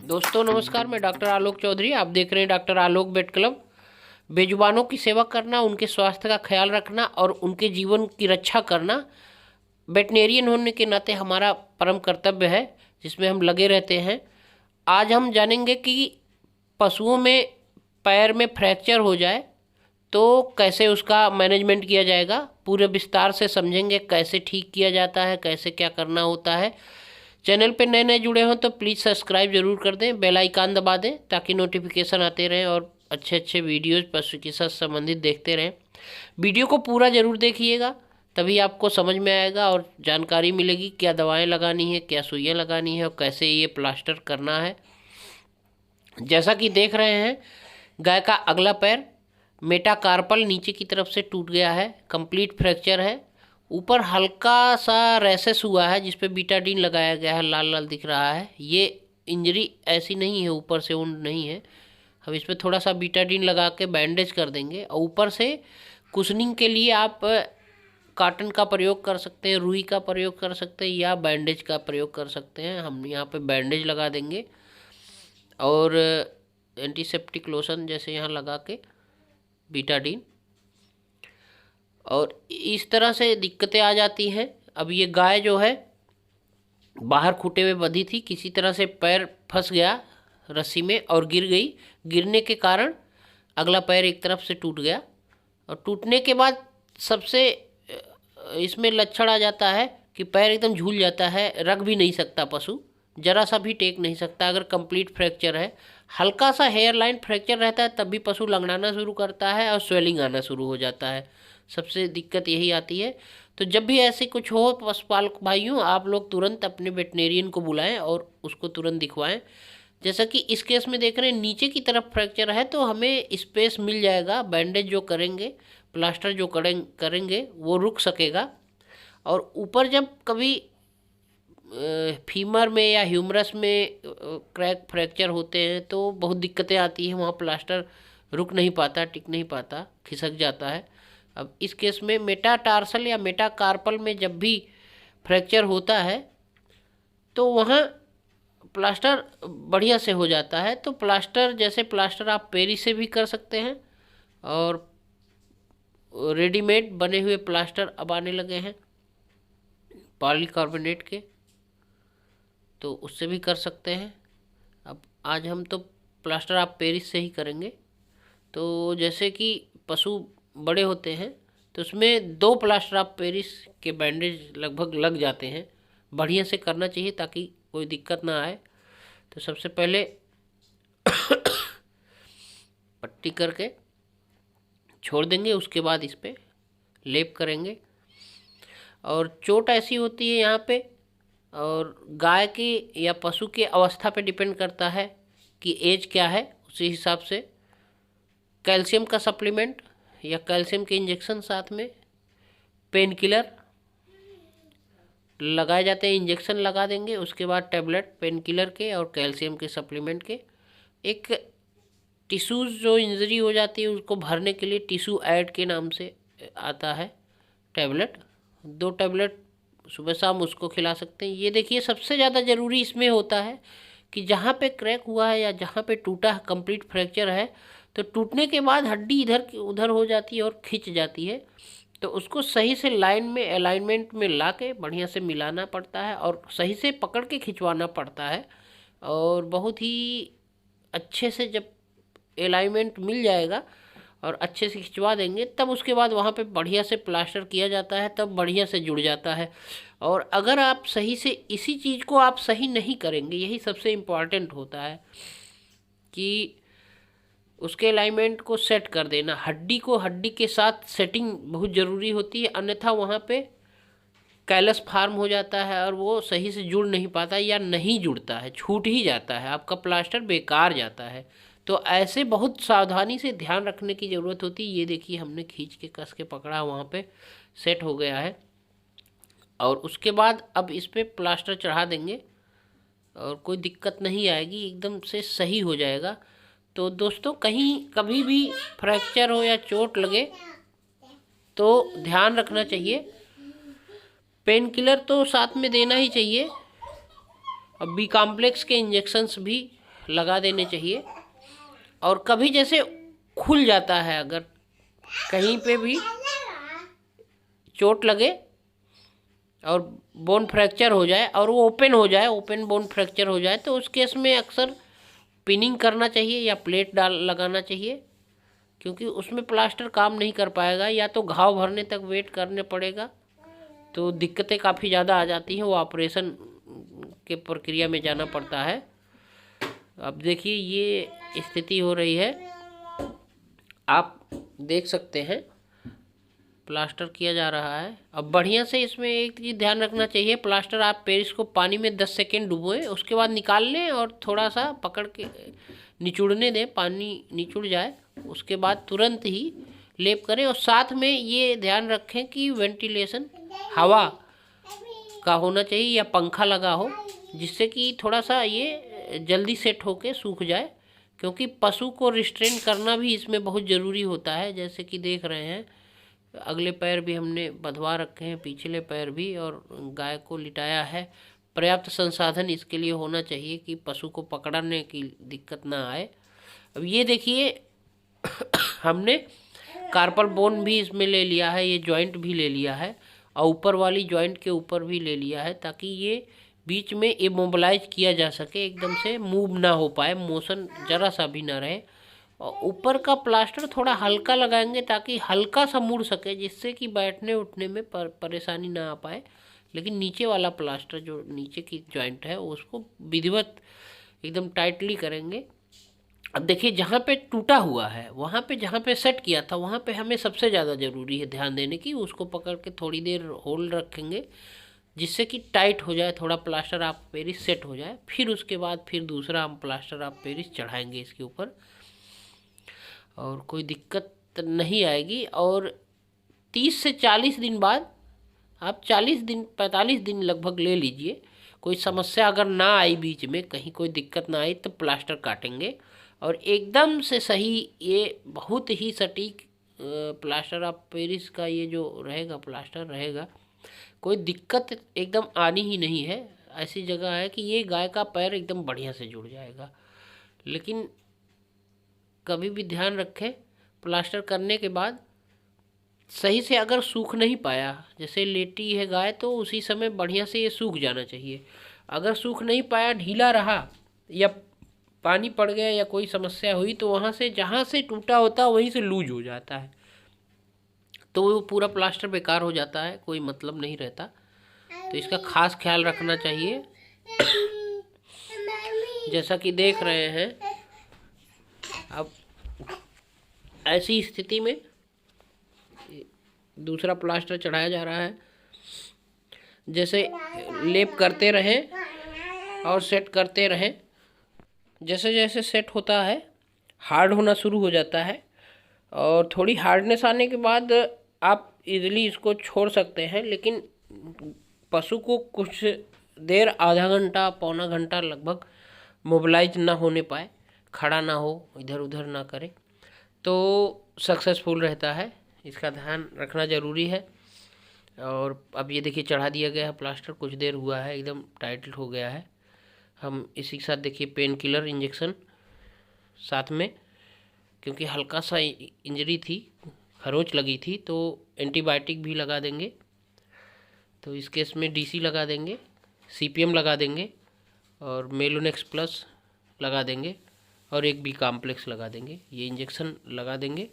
दोस्तों नमस्कार, मैं डॉक्टर आलोक चौधरी। आप देख रहे हैं डॉक्टर आलोक वेट क्लब। बेजुबानों की सेवा करना, उनके स्वास्थ्य का ख्याल रखना और उनके जीवन की रक्षा करना वेटनेरियन होने के नाते हमारा परम कर्तव्य है, जिसमें हम लगे रहते हैं। आज हम जानेंगे कि पशुओं में पैर में फ्रैक्चर हो जाए तो कैसे उसका मैनेजमेंट किया जाएगा। पूरे विस्तार से समझेंगे कैसे ठीक किया जाता है, कैसे क्या करना होता है। चैनल पे नए नए जुड़े हों तो प्लीज़ सब्सक्राइब जरूर कर दें, बेल आइकन दबा दें ताकि नोटिफिकेशन आते रहें और अच्छे अच्छे वीडियोज़ पशु चिकित्सा से संबंधित देखते रहें। वीडियो को पूरा ज़रूर देखिएगा, तभी आपको समझ में आएगा और जानकारी मिलेगी क्या दवाएं लगानी है, क्या सुइयाँ लगानी है और कैसे ये प्लास्टर करना है। जैसा कि देख रहे हैं, गाय का अगला पैर मेटाकार्पल नीचे की तरफ से टूट गया है, कंप्लीट फ्रैक्चर है। ऊपर हल्का सा रैसेस हुआ है जिस पे बीटाडीन लगाया गया है, लाल लाल दिख रहा है। ये इंजरी ऐसी नहीं है, ऊपर से वुंड नहीं है। हम इस पर थोड़ा सा बीटाडीन लगा के बैंडेज कर देंगे और ऊपर से कुशनिंग के लिए आप कॉटन का प्रयोग कर सकते हैं, रुई का प्रयोग कर सकते हैं या बैंडेज का प्रयोग कर सकते हैं। हम यहाँ पे बैंडेज लगा देंगे और एंटीसेप्टिक लोशन जैसे यहाँ लगा के बीटाडीन। और इस तरह से दिक्कतें आ जाती हैं। अब ये गाय जो है बाहर खूंटे में बंधी थी, किसी तरह से पैर फंस गया रस्सी में और गिर गई। गिरने के कारण अगला पैर एक तरफ से टूट गया और टूटने के बाद सबसे इसमें लक्षण आ जाता है कि पैर एकदम झूल जाता है, रख भी नहीं सकता पशु, जरा सा भी टेक नहीं सकता। अगर कंप्लीट फ्रैक्चर है, हल्का सा हेयर लाइन फ्रैक्चर रहता है तब भी पशु लंगड़ाना शुरू करता है और स्वेलिंग आना शुरू हो जाता है। सबसे दिक्कत यही आती है। तो जब भी ऐसे कुछ हो पशुपालक भाइयों, आप लोग तुरंत अपने वेटनेरियन को बुलाएं और उसको तुरंत दिखवाएं। जैसा कि इस केस में देख रहे हैं नीचे की तरफ फ्रैक्चर है तो हमें स्पेस मिल जाएगा। बैंडेज जो करेंगे, प्लास्टर जो करेंगे वो रुक सकेगा। और ऊपर जब कभी फीमर में या ह्यूमरस में क्रैक फ्रैक्चर होते हैं तो बहुत दिक्कतें आती हैं, वहाँ प्लास्टर रुक नहीं पाता, टिक नहीं पाता, खिसक जाता है। अब इस केस में मेटाटार्सल या मेटाकार्पल में जब भी फ्रैक्चर होता है तो वहाँ प्लास्टर बढ़िया से हो जाता है। तो प्लास्टर जैसे प्लास्टर आप पेरी से भी कर सकते हैं और रेडीमेड बने हुए प्लास्टर अब आने लगे हैं पॉलीकार्बोनेट के, तो उससे भी कर सकते हैं। अब आज हम तो प्लास्टर आप पेरिस से ही करेंगे। तो जैसे कि पशु बड़े होते हैं तो उसमें 2 प्लास्टर ऑफ पेरिस के बैंडेज लगभग लग जाते हैं। बढ़िया से करना चाहिए ताकि कोई दिक्कत ना आए। तो सबसे पहले पट्टी करके छोड़ देंगे, उसके बाद इस पर लेप करेंगे। और चोट ऐसी होती है यहाँ पे, और गाय की या पशु की अवस्था पे डिपेंड करता है कि एज क्या है, उसी हिसाब से कैल्शियम का सप्लीमेंट या कैल्शियम के इंजेक्शन, साथ में पेन किलर लगाए जाते हैं। इंजेक्शन लगा देंगे, उसके बाद टैबलेट पेन किलर के और कैल्शियम के सप्लीमेंट के। एक टिश्यूज़ जो इंजरी हो जाती है उसको भरने के लिए टिश्यू ऐड के नाम से आता है टैबलेट, 2 टैबलेट सुबह शाम उसको खिला सकते हैं। ये देखिए सबसे ज़्यादा ज़रूरी इसमें होता है कि जहाँ पे क्रैक हुआ है या जहाँ पे टूटा है, कंप्लीट फ्रैक्चर है, तो टूटने के बाद हड्डी इधर की उधर हो जाती है और खिंच जाती है। तो उसको सही से लाइन में अलाइनमेंट में ला के बढ़िया से मिलाना पड़ता है और सही से पकड़ के खिंचवाना पड़ता है। और बहुत ही अच्छे से जब अलाइनमेंट मिल जाएगा और अच्छे से खिंचवा देंगे तब उसके बाद वहाँ पे बढ़िया से प्लास्टर किया जाता है, तब बढ़िया से जुड़ जाता है। और अगर आप सही से इसी चीज़ को आप सही नहीं करेंगे, यही सबसे इम्पॉर्टेंट होता है कि उसके अलाइनमेंट को सेट कर देना। हड्डी को हड्डी के साथ सेटिंग बहुत ज़रूरी होती है, अन्यथा वहाँ पे कैलस फार्म हो जाता है और वो सही से जुड़ नहीं पाता या नहीं जुड़ता है, छूट ही जाता है, आपका प्लास्टर बेकार जाता है। तो ऐसे बहुत सावधानी से ध्यान रखने की ज़रूरत होती है। ये देखिए हमने खींच के कस के पकड़ा, वहाँ पे सेट हो गया है। और उसके बाद अब इस पर प्लास्टर चढ़ा देंगे और कोई दिक्कत नहीं आएगी, एकदम से सही हो जाएगा। तो दोस्तों कहीं कभी भी फ्रैक्चर हो या चोट लगे तो ध्यान रखना चाहिए, पेन किलर तो साथ में देना ही चाहिए। अब बी कॉम्प्लेक्स के इंजेक्शन्स भी लगा देने चाहिए। और कभी जैसे खुल जाता है, अगर कहीं पे भी चोट लगे और बोन फ्रैक्चर हो जाए और वो ओपन हो जाए, ओपन बोन फ्रैक्चर हो जाए, तो उस केस में अक्सर पिनिंग करना चाहिए या प्लेट लगाना चाहिए, क्योंकि उसमें प्लास्टर काम नहीं कर पाएगा, या तो घाव भरने तक वेट करने पड़ेगा, तो दिक्कतें काफ़ी ज़्यादा आ जाती हैं, वो ऑपरेशन के प्रक्रिया में जाना पड़ता है। अब देखिए ये स्थिति हो रही है, आप देख सकते हैं प्लास्टर किया जा रहा है। अब बढ़िया से इसमें एक चीज़ ध्यान रखना चाहिए, प्लास्टर आप पेरिस को पानी में 10 सेकेंड डुबोएं, उसके बाद निकाल लें और थोड़ा सा पकड़ के निचुड़ने दें, पानी निचुड़ जाए, उसके बाद तुरंत ही लेप करें। और साथ में ये ध्यान रखें कि वेंटिलेशन हवा का होना चाहिए या पंखा लगा हो, जिससे कि थोड़ा सा ये जल्दी सेट होके सूख जाए, क्योंकि पशु को रिस्ट्रेन करना भी इसमें बहुत ज़रूरी होता है। जैसे कि देख रहे हैं अगले पैर भी हमने बंधवा रखे हैं, पिछले पैर भी, और गाय को लिटाया है। पर्याप्त संसाधन इसके लिए होना चाहिए कि पशु को पकड़ने की दिक्कत ना आए। अब ये देखिए हमने कार्पल बोन भी इसमें ले लिया है, ये जॉइंट भी ले लिया है, और ऊपर वाली जॉइंट के ऊपर भी ले लिया है, ताकि ये बीच में इमोबिलाइज किया जा सके, एकदम से मूव ना हो पाए, मोशन जरा सा भी ना रहे। और ऊपर का प्लास्टर थोड़ा हल्का लगाएंगे ताकि हल्का सा मुड़ सके, जिससे कि बैठने उठने में परेशानी ना आ पाए। लेकिन नीचे वाला प्लास्टर जो नीचे की जॉइंट है उसको विधिवत एकदम टाइटली करेंगे। अब देखिए जहाँ पे टूटा हुआ है, वहाँ पे जहाँ पे सेट किया था, वहाँ पे हमें सबसे ज़्यादा ज़रूरी है ध्यान देने की, उसको पकड़ के थोड़ी देर होल्ड रखेंगे, जिससे कि टाइट हो जाए, थोड़ा प्लास्टर आप पेरिस सेट हो जाए। फिर उसके बाद फिर दूसरा हम प्लास्टर आप पेरिस चढ़ाएंगे इसके ऊपर, और कोई दिक्कत नहीं आएगी। और 30 से 40 दिन बाद, आप 40 दिन 45 दिन लगभग ले लीजिए, कोई समस्या अगर ना आई, बीच में कहीं कोई दिक्कत ना आई, तो प्लास्टर काटेंगे और एकदम से सही, ये बहुत ही सटीक प्लास्टर आप पेरिस का ये जो रहेगा प्लास्टर रहेगा, कोई दिक्कत एकदम आनी ही नहीं है। ऐसी जगह है कि ये गाय का पैर एकदम बढ़िया से जुड़ जाएगा। लेकिन कभी भी ध्यान रखें, प्लास्टर करने के बाद सही से अगर सूख नहीं पाया, जैसे लेटी है गाय, तो उसी समय बढ़िया से ये सूख जाना चाहिए। अगर सूख नहीं पाया, ढीला रहा या पानी पड़ गया या कोई समस्या हुई, तो वहाँ से जहाँ से टूटा होता है वहीं से लूज हो जाता है, तो वो पूरा प्लास्टर बेकार हो जाता है, कोई मतलब नहीं रहता। तो इसका खास ख्याल रखना चाहिए। जैसा कि देख रहे हैं, अब ऐसी स्थिति में दूसरा प्लास्टर चढ़ाया जा रहा है। जैसे लेप करते रहें और सेट करते रहें, जैसे जैसे सेट होता है हार्ड होना शुरू हो जाता है, और थोड़ी हार्डनेस आने के बाद आप इजीली इसको छोड़ सकते हैं। लेकिन पशु को कुछ देर, आधा घंटा पौना घंटा लगभग मोबिलाइज ना होने पाए, खड़ा ना हो, इधर उधर ना करे, तो सक्सेसफुल रहता है। इसका ध्यान रखना ज़रूरी है। और अब ये देखिए चढ़ा दिया गया है प्लास्टर, कुछ देर हुआ है, एकदम टाइट हो गया है। हम इसी के साथ देखिए पेन किलर इंजेक्शन साथ में, क्योंकि हल्का सा इंजरी थी, खरोच लगी थी, तो एंटीबायोटिक भी लगा देंगे। तो इस केस में डीसी लगा देंगे, सीपीएम लगा देंगे, और मेलोनेक्स प्लस लगा देंगे, और एक बी कॉम्प्लेक्स लगा देंगे। ये इंजेक्शन लगा देंगे।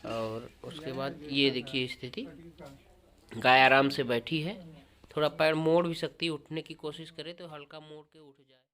और उसके बाद ये देखिए स्थिति, गाय आराम से बैठी है, थोड़ा पैर मोड़ भी सकती है, उठने की कोशिश करे तो हल्का मोड़ के उठ जाए।